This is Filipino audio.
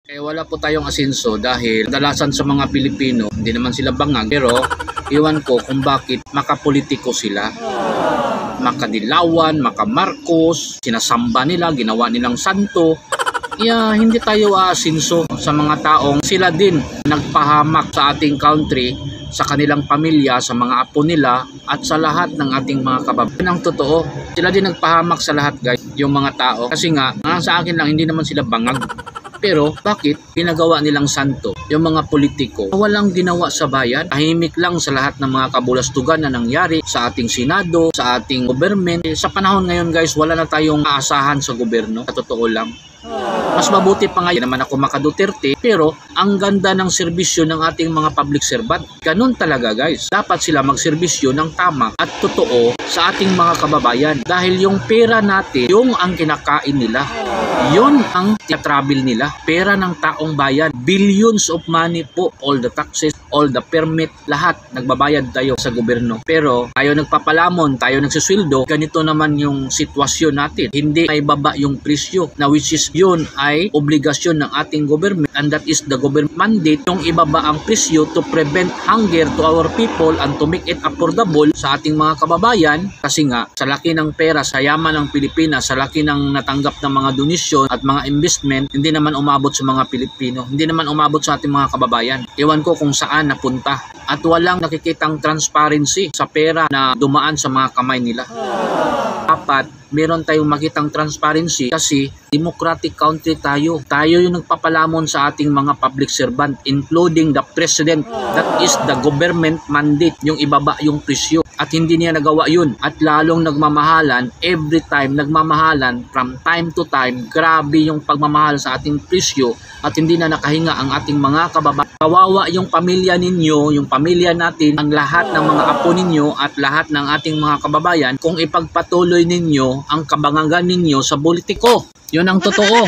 Wala po tayong asenso dahil kadalasan sa mga Pilipino, hindi naman sila bangag, pero iwan ko kung bakit makapolitiko sila. Makadilawan, makamarcos, sinasamba nila, ginawa nilang santo. Hindi tayo aasenso sa mga taong sila din nagpahamak sa ating country, sa kanilang pamilya, sa mga apo nila, at sa lahat ng ating mga kababayan. Ang totoo, sila din nagpahamak sa lahat, guys, yung mga tao. Kasi nga, sa akin lang, hindi naman sila bangag. Pero bakit pinagawa nilang santo yung mga politiko? Walang ginawa sa bayan, tahimik lang sa lahat ng mga kabulastugan na nangyari sa ating Senado, sa ating government. Sa panahon ngayon, guys, wala na tayong aasahan sa gobyerno, sa totoo lang. Mas mabuti pa ngayon naman ako maka-Duterte, pero ang ganda ng serbisyo ng ating mga public servant. Ganun talaga, guys. Dapat sila magserbisyo ng tama at totoo sa ating mga kababayan. Dahil yung pera natin, yung ang kinakain nila, yun ang travel nila. Pera ng taong bayan. Billions of money po. All the taxes, all the permit, lahat nagbabayad tayo sa gobyerno. Pero tayo nagpapalamon, tayo nagsusweldo. Ganito naman yung sitwasyon natin. Hindi may baba yung presyo, na which is yun ay obligasyon ng ating government, and that is the government mandate yung ibaba ang presyo to prevent hunger to our people and to make it affordable sa ating mga kababayan. Kasi nga sa laki ng pera, sa yaman ng Pilipinas, sa laki ng natanggap ng mga donasyon at mga investment, hindi naman umabot sa mga Pilipino, hindi naman umabot sa ating mga kababayan. Ewan ko kung saan napunta, at walang nakikitang transparency sa pera na dumaan sa mga kamay nila. Dapat meron tayong makitang transparency kasi democratic country tayo. Tayo yung nagpapalamon sa ating mga public servant, including the president. That is the government mandate, yung ibaba yung presyo. At hindi niya nagawa yun. At lalong nagmamahalan, every time nagmamahalan, from time to time, grabe yung pagmamahal sa ating presyo at hindi na nakahinga ang ating mga kababayan. Kawawa yung pamilya ninyo, yung pamilya natin, ang lahat ng mga apo ninyo at lahat ng ating mga kababayan kung ipagpatuloy ninyo ang kabangagan ninyo sa politiko. Yun ang totoo.